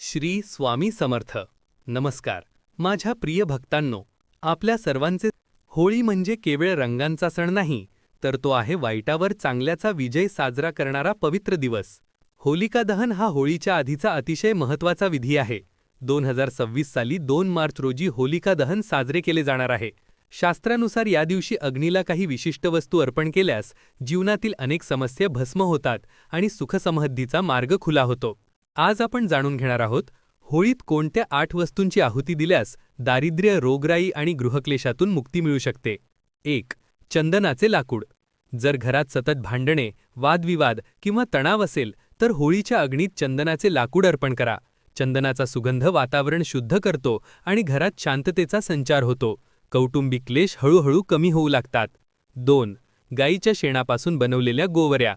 श्री स्वामी समर्थ. नमस्कार माझ्या प्रिय भक्तांनो, आपल्या सर्वांचे होळी म्हणजे केवळ रंगांचा सण नाही, तर तो आहे वाईटावर चांगल्याचा विजय साजरा करणारा पवित्र दिवस. होलिका दहन हा होळीच्या आधीचा अतिशय महत्त्वाचा विधी आहे. 2026 साली 2 मार्च रोजी होलिका दहन साजरे केले जाणार आहे. शास्त्रानुसार या दिवशी अग्नीला काही विशिष्ट वस्तू अर्पण केल्यास जीवनातील अनेक समस्या भस्म होतात आणि सुखसमृद्धीचा मार्ग खुला होतो. आज आपण जाणून घेणार आहोत होळीत कोणत्या 8 वस्तूंची आहुती दिल्यास दारिद्र्य, रोगराई आणि गृहक्लेशातून मुक्ती मिळू शकते. 1. चंदनाचे लाकूड. जर घरात सतत भांडणे, वादविवाद किंवा तणाव असेल तर होळीच्या अग्नीत चंदनाचे लाकूड अर्पण करा. चंदनाचा सुगंध वातावरण शुद्ध करतो आणि घरात शांततेचा संचार होतो. कौटुंबिक क्लेश हळूहळू कमी होऊ लागतात. 2. गाईच्या शेणापासून बनवलेल्या गोवऱ्या.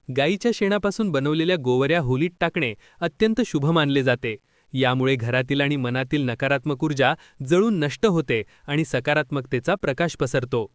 गाईच्या शेणापासून बनवलेल्या गोवऱ्या होलीत टाकणे अत्यंत शुभ मानले जाते. यामुळे घरातील आणि मनातील नकारात्मक ऊर्जा जळून नष्ट होते आणि सकारात्मकतेचा प्रकाश पसरतो.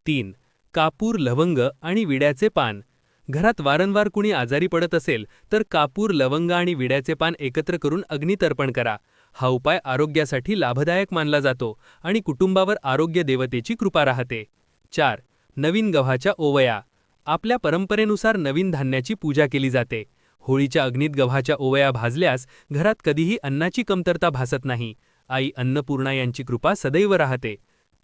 3. कापूर, लवंग आणि विड्याचे पान. घरात वारंवार कुणी आजारी पडत असेल तर कापूर, लवंग आणि विड्याचे पान एकत्र करून अग्नीत अर्पण करा. हा उपाय आरोग्यासाठी लाभदायक मानला जातो आणि कुटुंबावर आरोग्य देवतेची कृपा राहते. 4. नवीन गव्हाच्या ओवया. आपल्या परंपरेनुसार नवीन धान्याची पूजा केली जाते. होळीच्या अग्नीत गव्हाच्या ओवया भाजल्यास घरात कधीही अन्नाची कमतरता भासत नाही. आई अन्नपूर्णा यांची कृपा सदैव राहते.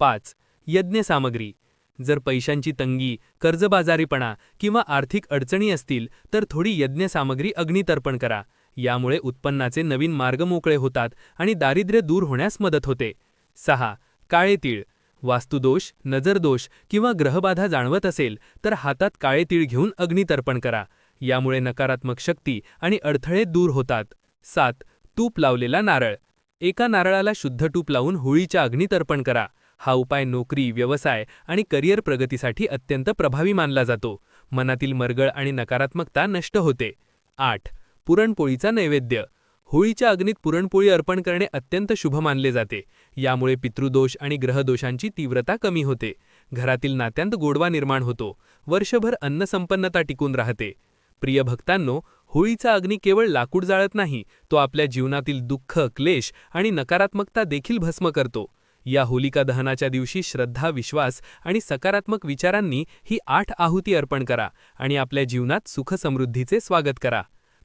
5. यज्ञ सामग्री. जर पैशांची तंगी, कर्जबाजारीपणा किंवा आर्थिक अडचणी असतील तर थोडी यज्ञ सामग्री अग्नीत अर्पण करा. यामुळे उत्पन्नाचे नवीन मार्ग मोकळे होतात आणि दारिद्र्य दूर होण्यास मदत होते. 6. काळे तीळ. वास्तुदोष, नजरदोष किंवा ग्रहबाधा जाणवत असेल तर हातात काळे तीळ घेऊन अग्नीत अर्पण करा. यामुळे नकारात्मक शक्ती आणि अडथळे दूर होतात. 7. तूप लावलेला नारळ. एका नारळाला शुद्ध तूप लावून होळीच्या अग्नीत अर्पण करा. हा उपाय नोकरी, व्यवसाय आणि करिअर प्रगतीसाठी अत्यंत प्रभावी मानला जातो. मनातील मरगळ आणि नकारात्मकता नष्ट होते. 8. पुरणपोळीचा नैवेद्य. होळीच्या अग्नीत पुरणपोळी अर्पण करणे अत्यंत शुभ मानले जाते. यामुळे पितृदोष आणि ग्रहदोषांची तीव्रता कमी होते. घरातील नात्यांत गोडवा निर्माण होतो. वर्षभर अन्नसंपन्नता टिकून राहते. प्रिय भक्तांनो, होळीचा अग्नी केवळ लाकूड जाळत नाही, तो आपल्या जीवनातील दुःख, क्लेश आणि नकारात्मकता देखील भस्म करतो. या होलिका दहनाच्या दिवशी श्रद्धा, विश्वास आणि सकारात्मक विचारांनी ही 8 आहुती अर्पण करा आणि आपल्या जीवनात सुख समृद्धीचे स्वागत करा.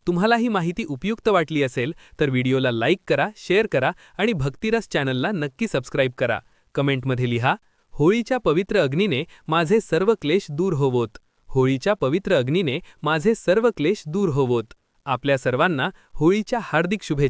तुम्हाला ही माहिती उपयुक्त वाटली असेल तर व्हिडिओला लाईक करा, शेअर करा आणि भक्तिरस चॅनलला नक्की सबस्क्राईब करा. कमेंटमध्ये लिहा, होळीच्या पवित्र अग्नीने माझे सर्व क्लेश दूर होवोत. होळीच्या पवित्र अग्नीने माझे सर्व क्लेश दूर होवोत. आपल्या सर्वांना होळीच्या हार्दिक शुभेच्छा.